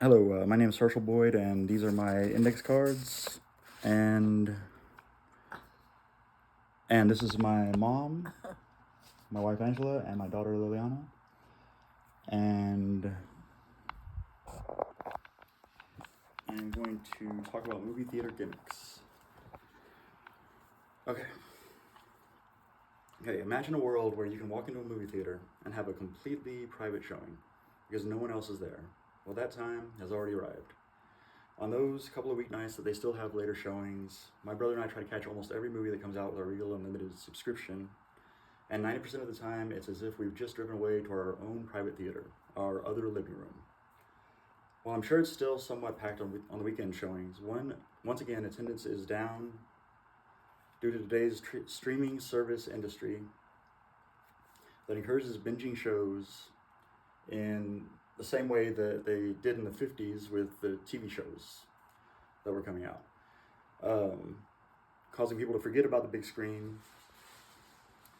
Hello, my name is Herschel Boyd, and these are my index cards. And this is my mom, my wife Angela, and my daughter Liliana. And I'm going to talk about movie theater gimmicks. Okay. Imagine a world where you can walk into a movie theater and have a completely private showing because no one else is there. Well, that time has already arrived. On those couple of weeknights that they still have later showings, my brother and I try to catch almost every movie that comes out with our Regal Unlimited subscription. And 90% of the time, it's as if we've just driven away to our own private theater, our other living room. While I'm sure it's still somewhat packed on the weekend showings, once again, attendance is down due to today's streaming service industry that encourages binging shows in the same way that they did in the 50s with the TV shows that were coming out, causing people to forget about the big screen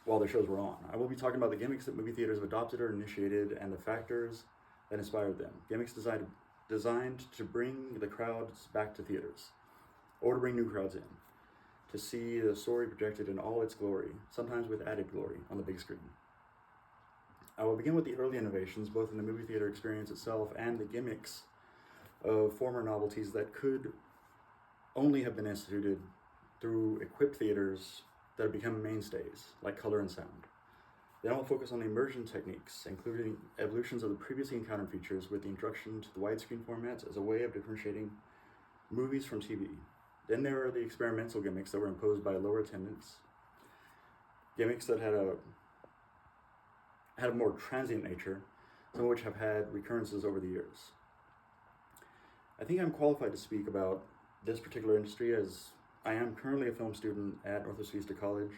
while their shows were on. I will be talking about the gimmicks that movie theaters have adopted or initiated and the factors that inspired them. Gimmicks designed to bring the crowds back to theaters, or to bring new crowds in, to see the story projected in all its glory, sometimes with added glory, on the big screen. I will begin with the early innovations, both in the movie theater experience itself and the gimmicks of former novelties that could only have been instituted through equipped theaters that have become mainstays, like color and sound. Then I will focus on the immersion techniques, including evolutions of the previously encountered features with the introduction to the widescreen formats as a way of differentiating movies from TV. Then there are the experimental gimmicks that were imposed by lower attendance, gimmicks that had a more transient nature, some of which have had recurrences over the years. I think I'm qualified to speak about this particular industry as I am currently a film student at Northwest Vista College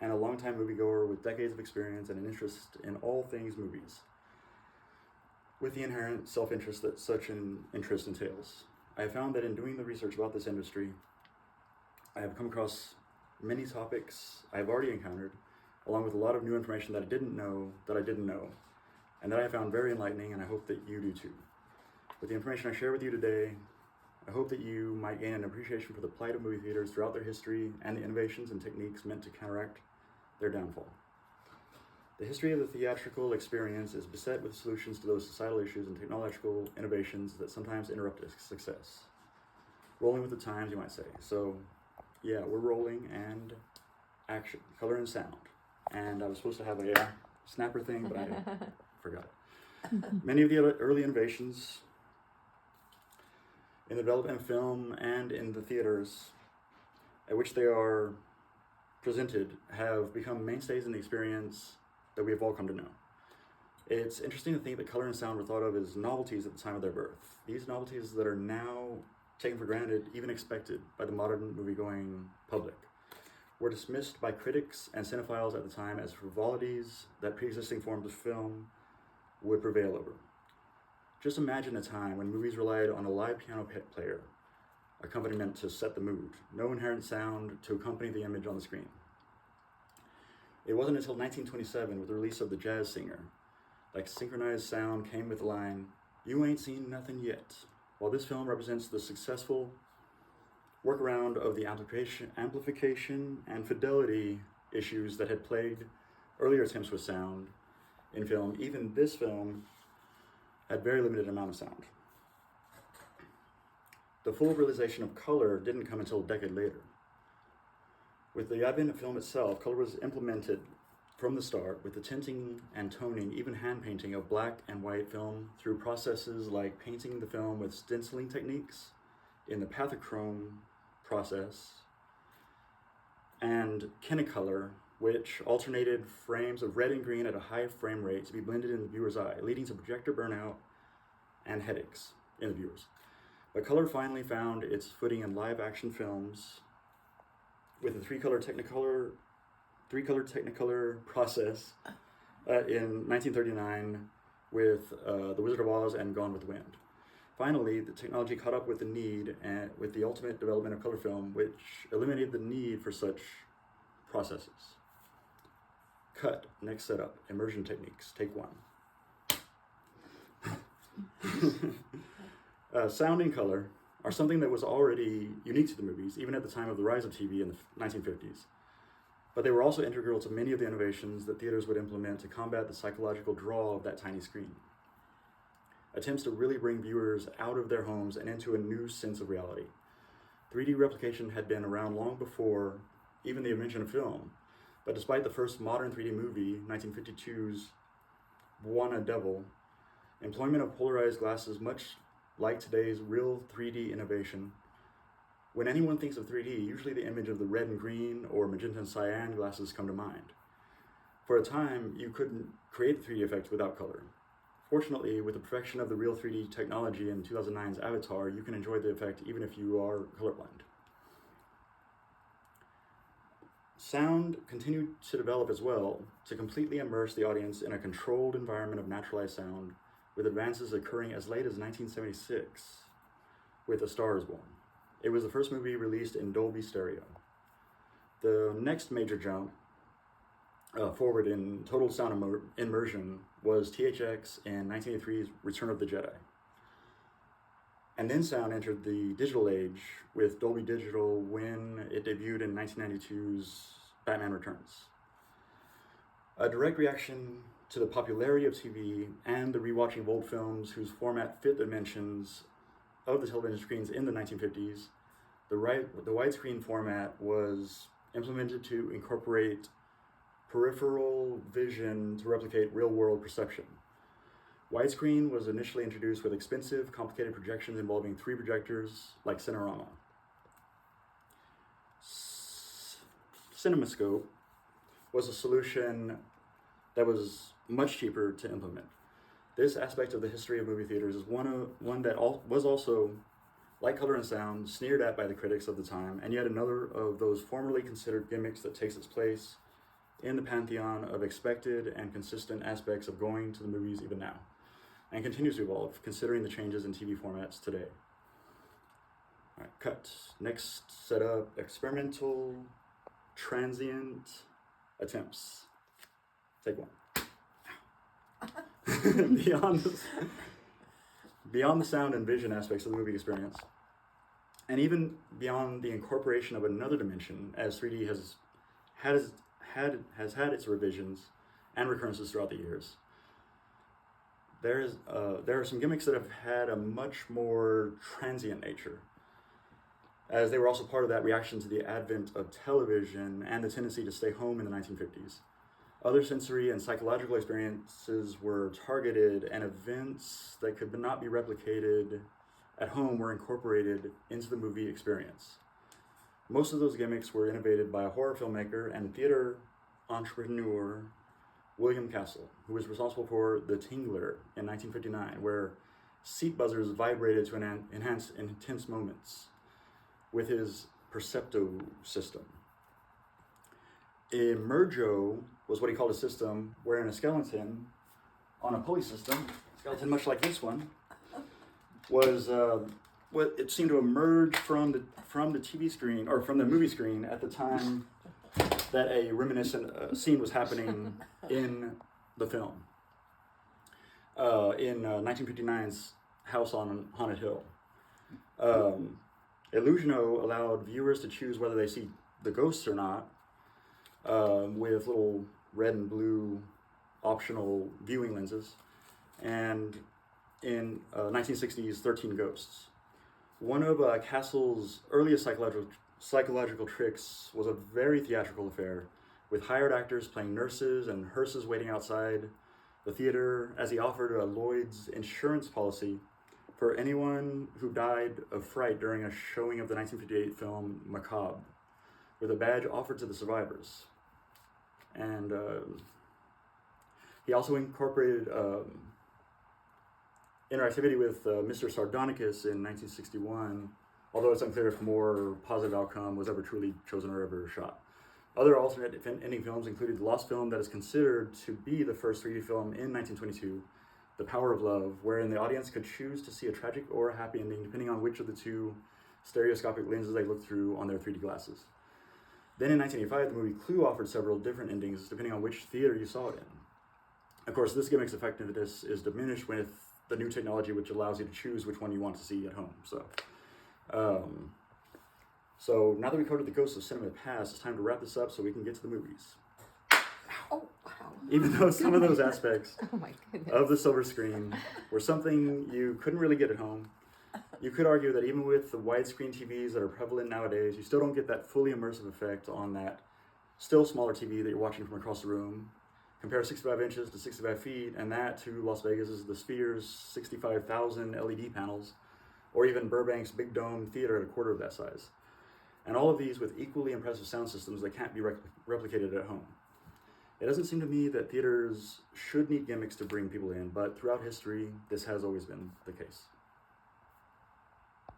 and a longtime moviegoer with decades of experience and an interest in all things movies, with the inherent self-interest that such an interest entails. I have found that in doing the research about this industry, I have come across many topics I have already encountered, along with a lot of new information that I didn't know, and that I found very enlightening, and I hope that you do too. With the information I share with you today, I hope that you might gain an appreciation for the plight of movie theaters throughout their history and the innovations and techniques meant to counteract their downfall. The history of the theatrical experience is beset with solutions to those societal issues and technological innovations that sometimes interrupt its success. Rolling with the times, you might say. So, yeah, we're rolling, and action, color and sound. And I was supposed to have a snapper thing, but I forgot it. Many of the early innovations in the development of film and in the theaters at which they are presented have become mainstays in the experience that we have all come to know. It's interesting to think that color and sound were thought of as novelties at the time of their birth. These novelties that are now taken for granted, even expected by the modern movie-going public, were dismissed by critics and cinephiles at the time as frivolities that pre-existing forms of film would prevail over. Just imagine a time when movies relied on a live piano player accompaniment to set the mood, no inherent sound to accompany the image on the screen. It wasn't until 1927, with the release of The Jazz Singer, that synchronized sound came with the line, "You ain't seen nothing yet." While this film represents the successful workaround of the amplification and fidelity issues that had plagued earlier attempts with sound in film, even this film had very limited amount of sound. The full realization of color didn't come until a decade later. With the advent of film itself, color was implemented from the start with the tinting and toning, even hand painting of black and white film through processes like painting the film with stenciling techniques in the pathochrome process and Kinecolor, which alternated frames of red and green at a high frame rate to be blended in the viewer's eye, leading to projector burnout and headaches in the viewers. But color finally found its footing in live action films with the three-color Technicolor process in 1939 with The Wizard of Oz and Gone with the Wind. Finally, the technology caught up with the need and with the ultimate development of color film, which eliminated the need for such processes. Cut, next setup, immersion techniques, take one. Sound and color are something that was already unique to the movies, even at the time of the rise of TV in the 1950s. But they were also integral to many of the innovations that theaters would implement to combat the psychological draw of that tiny screen. Attempts to really bring viewers out of their homes and into a new sense of reality. 3D replication had been around long before even the invention of film, but despite the first modern 3D movie, 1952's Buona Devil, employment of polarized glasses, much like today's real 3D innovation, when anyone thinks of 3D, usually the image of the red and green or magenta and cyan glasses come to mind. For a time, you couldn't create the 3D effect without color. Fortunately, with the perfection of the real 3D technology in 2009's Avatar, you can enjoy the effect even if you are colorblind. Sound continued to develop as well to completely immerse the audience in a controlled environment of naturalized sound, with advances occurring as late as 1976 with A Star is Born. It was the first movie released in Dolby Stereo. The next major jump forward in total sound immersion was THX in 1983's Return of the Jedi. And then sound entered the digital age with Dolby Digital when it debuted in 1992's Batman Returns. A direct reaction to the popularity of TV and the rewatching of old films whose format fit the dimensions of the television screens in the 1950s, the widescreen format was implemented to incorporate peripheral vision to replicate real-world perception. Widescreen was initially introduced with expensive, complicated projections involving 3 projectors like Cinerama. CinemaScope was a solution that was much cheaper to implement. This aspect of the history of movie theaters is one that was also, like color and sound, sneered at by the critics of the time, and yet another of those formerly considered gimmicks that takes its place in the pantheon of expected and consistent aspects of going to the movies even now, and continues to evolve, considering the changes in TV formats today. All right, cut. Next setup, experimental, transient attempts. Take one. Beyond the sound and vision aspects of the movie experience, and even beyond the incorporation of another dimension, as 3D has had its revisions and recurrences throughout the years, there are some gimmicks that have had a much more transient nature, as they were also part of that reaction to the advent of television and the tendency to stay home in the 1950s. Other sensory and psychological experiences were targeted, and events that could not be replicated at home were incorporated into the movie experience. Most of those gimmicks were innovated by a horror filmmaker and theater entrepreneur, William Castle, who was responsible for The Tingler in 1959, where seat buzzers vibrated to enhance intense moments with his Percepto system. Emergo was what he called a system wherein a skeleton on a pulley system, skeleton much like this one, was what it seemed to emerge from the TV screen, or from the movie screen, at the time that a reminiscent scene was happening in the film. In 1959's House on Haunted Hill. Illusiono allowed viewers to choose whether they see the ghosts or not, with little red and blue optional viewing lenses, and in 1960's 13 Ghosts. One of Castle's earliest psychological tricks was a very theatrical affair, with hired actors playing nurses and hearses waiting outside the theater, as he offered a Lloyd's insurance policy for anyone who died of fright during a showing of the 1958 film Macabre, with a badge offered to the survivors. And he also incorporated interactivity with Mr. Sardonicus in 1961, although it's unclear if more positive outcome was ever truly chosen or ever shot. Other alternate ending films included the lost film that is considered to be the first 3D film in 1922, The Power of Love, wherein the audience could choose to see a tragic or a happy ending depending on which of the 2 stereoscopic lenses they looked through on their 3D glasses. Then in 1985, the movie Clue offered several different endings depending on which theater you saw it in. Of course, this gimmick's effectiveness is diminished with the new technology which allows you to choose which one you want to see at home. So now that we covered the ghosts of cinema past, it's time to wrap this up so we can get to the movies. Oh, wow. Even though some of those aspects Oh my goodness. of the silver screen were something you couldn't really get at home, you could argue that even with the widescreen TVs that are prevalent nowadays, you still don't get that fully immersive effect on that still smaller TV that you're watching from across the room. Compare 65 inches to 65 feet, and that to Las Vegas's The Sphere's 65,000 LED panels, or even Burbank's Big Dome Theater at a quarter of that size. And all of these with equally impressive sound systems that can't be replicated at home. It doesn't seem to me that theaters should need gimmicks to bring people in, but throughout history, this has always been the case.